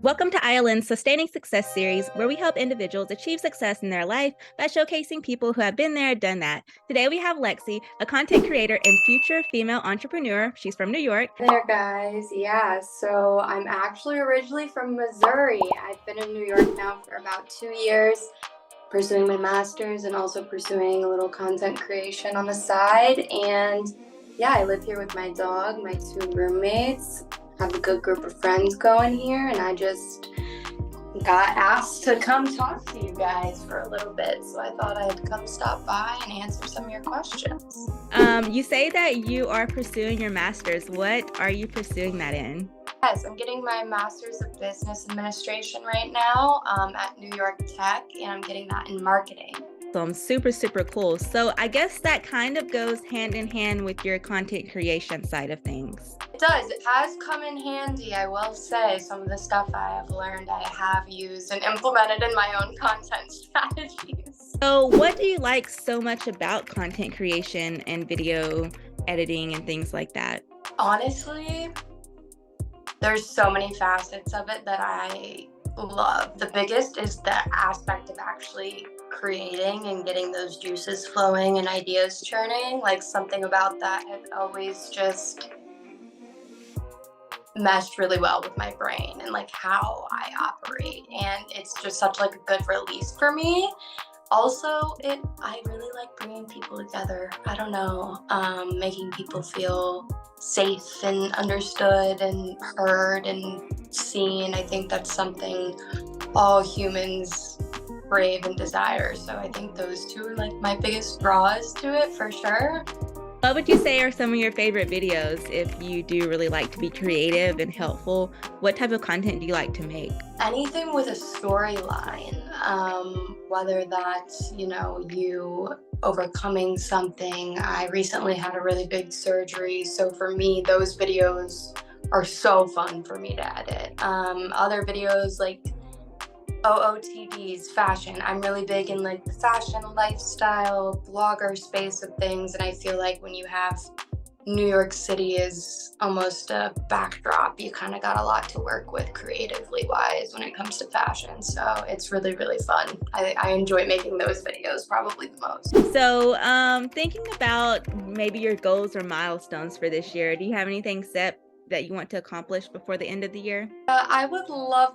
Welcome to ILN Success Series, where we help individuals achieve success in their life by showcasing people who have been there, done that. Today we have Lexie, a content creator and future female entrepreneur. She's from New York. Hey there, guys. Yeah, so I'm actually originally from Missouri. I've been in New York now for about 2 years, pursuing my master's and also pursuing a little content creation on the side. And yeah, I live here with my dog, my 2 roommates, have a good group of friends going here, and I just got asked to come talk to you guys for a little bit, so I thought I'd come stop by and answer some of your questions. You say that you are pursuing your master's. What are you pursuing that in? Yes, I'm getting my master's of business administration right now at New York Tech, and I'm getting that in marketing. So super cool. So I guess that kind of goes hand in hand with your content creation side of things. It does. It has come in handy, I will say. Some of the stuff I have learned, I have used and implemented in my own content strategies. So what do you like so much about content creation and video editing and things like that? Honestly, there's so many facets of it that I love. The biggest is the aspect of actually creating and getting those juices flowing and ideas churning. Like, something about that has always just meshed really well with my brain and like how I operate, and it's just such like a good release for me. Also, I really like bringing people together. I don't know, making people feel safe and understood and heard and seen. I think that's something all humans crave and desire. So I think those two are like my biggest draws to it for sure. What would you say are some of your favorite videos if you do really like to be creative and helpful? What type of content do you like to make? Anything with a storyline, whether that's, you overcoming something. I recently had a really big surgery, so for me, those videos are so fun for me to edit. Other videos like OOTDs, fashion. I'm really big in like the fashion lifestyle blogger space of things, and I feel like when you have New York City is almost a backdrop, you kind of got a lot to work with creatively wise when it comes to fashion. So it's really fun. I enjoy making those videos probably the most. So thinking about maybe your goals or milestones for this year, do you have anything set that you want to accomplish before the end of the year? I would love,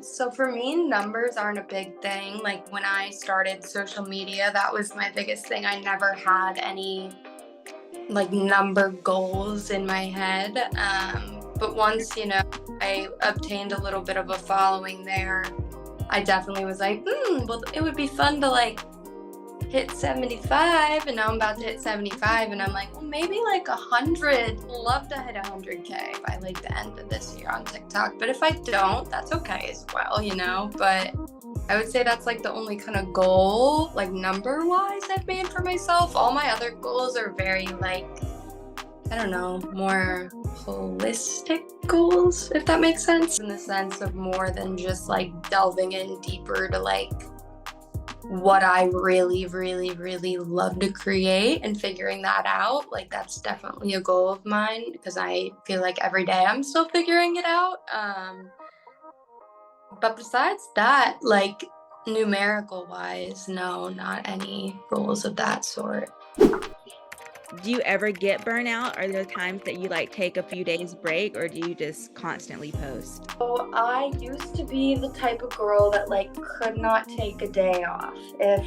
so for me, numbers aren't a big thing. Like, when I started social media, that was my biggest thing. I never had any like number goals in my head. But once, I obtained a little bit of a following there, I definitely was like, well, it would be fun to like hit 75, and now I'm about to hit 75, and I'm like, well, maybe like 100. Love to hit 100K by like the end of this year on TikTok. But if I don't, that's okay as well, But I would say that's like the only kind of goal, like number wise, I've made for myself. All my other goals are very like, I don't know, more holistic goals, if that makes sense, in the sense of more than just like delving in deeper to like what I really love to create and figuring that out. Like, that's definitely a goal of mine, because I feel like every day I'm still figuring it out. But besides that, like numerical wise, no, not any goals of that sort. Do you ever get burnout? Are there times that you like take a few days break, or do you just constantly post? So I used to be the type of girl that like could not take a day off. If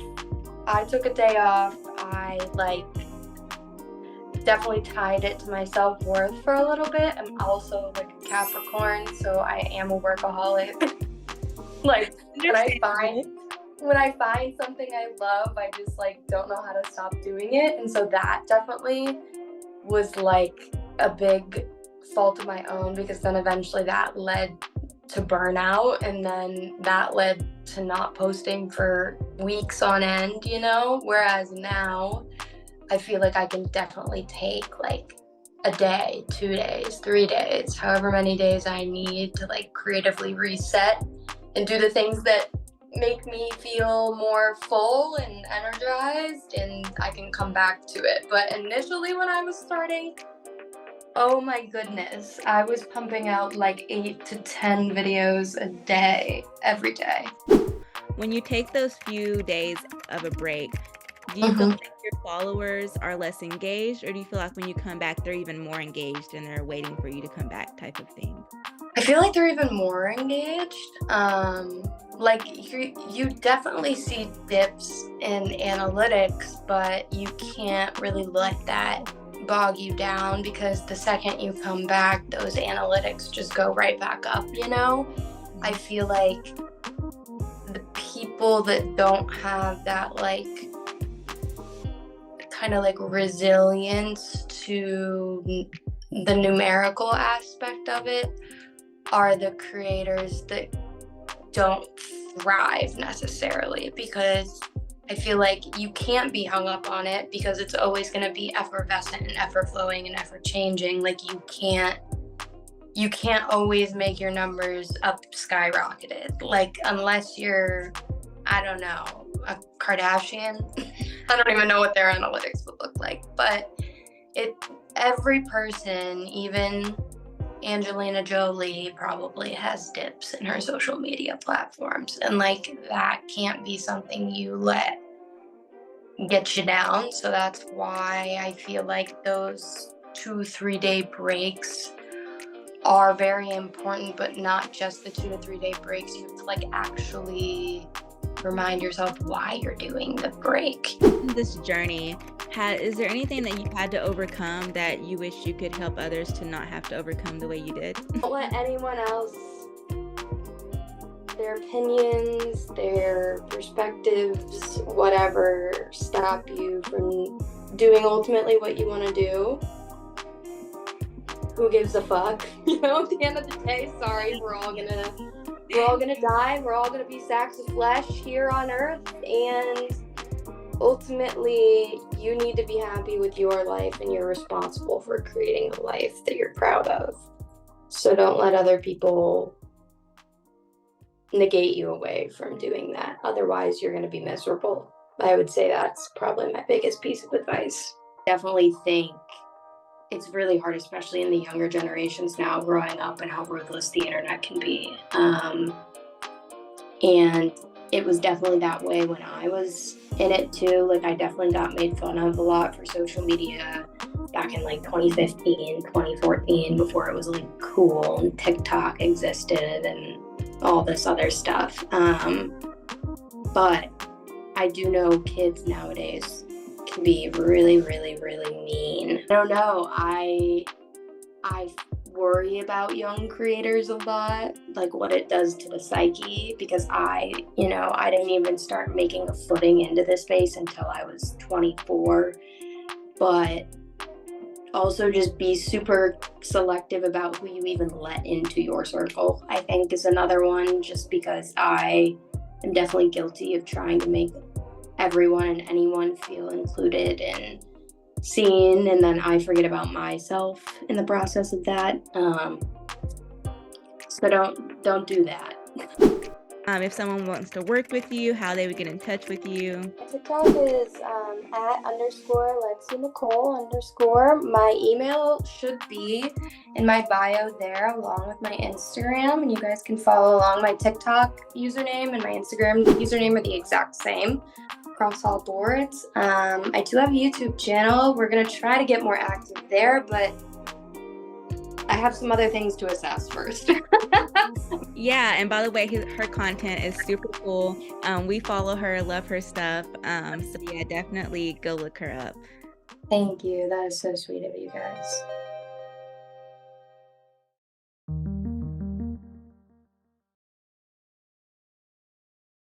I took a day off, I like definitely tied it to my self-worth for a little bit. I'm also like a Capricorn, so I am a workaholic. Like, when I find something I love, I just like don't know how to stop doing it. And so that definitely was like a big fault of my own, because then eventually that led to burnout, and then that led to not posting for weeks on end, Whereas now I feel like I can definitely take like a day, 2 days, 3 days, however many days I need to like creatively reset and do the things that make me feel more full and energized, and I can come back to it. But initially, when I was starting, Oh my goodness. I was pumping out like 8 to 10 videos a day, every day. When you take those few days of a break, do you feel Mhm. like your followers are less engaged, or do you feel like when you come back, they're even more engaged and they're waiting for you to come back type of thing? I feel like they're even more engaged. Like you definitely see dips in analytics, but you can't really let that bog you down because the second you come back, those analytics just go right back up, you know? I feel like the people that don't have that like kind of like resilience to the numerical aspect of it are the creators that don't thrive necessarily, because I feel like you can't be hung up on it because it's always going to be effervescent and ever flowing and ever changing. Like you can't always make your numbers up skyrocketed, like unless you're, I don't know, a Kardashian. I don't even know what their analytics would look like, but it every person, even Angelina Jolie, probably has dips in her social media platforms, and like that can't be something you let get you down. So that's why I feel like those 2 3 day breaks are very important, but not just the 2 to 3 day breaks. You have to like actually remind yourself why you're doing the break. In this journey, is there anything that you had to overcome that you wish you could help others to not have to overcome the way you did? Don't let anyone else, their opinions, their perspectives, whatever, stop you from doing ultimately what you want to do. Who gives a fuck? You know, at the end of the day, sorry, we're all gonna die. We're all gonna be sacks of flesh here on earth, and ultimately you need to be happy with your life, and you're responsible for creating a life that you're proud of. So don't let other people negate you away from doing that. Otherwise, you're going to be miserable. I would say that's probably my biggest piece of advice. Definitely think it's really hard, especially in the younger generations now, growing up and how ruthless the internet can be. And it was definitely that way when I was in it too. Like I definitely got made fun of a lot for social media back in like 2015, 2014, before it was like cool and TikTok existed and all this other stuff. But I do know kids nowadays can be really, really, really mean. I don't know. I worry about young creators a lot, like what it does to the psyche, because I didn't even start making a footing into this space until I was 24. But also just be super selective about who you even let into your circle, I think is another one, just because I am definitely guilty of trying to make everyone and anyone feel included and seen, and then I forget about myself in the process of that. So don't do that. If someone wants to work with you, how they would get in touch with you. TikTok is @_Lexie Nichole_. My email should be in my bio there, along with my Instagram, and you guys can follow along. My TikTok username and my Instagram username are the exact same across all boards. I do have a YouTube channel. We're gonna try to get more active there, but I have some other things to assess first. Yeah, and by the way, her content is super cool. We follow her, love her stuff. So yeah, definitely go look her up. Thank you. That is so sweet of you guys.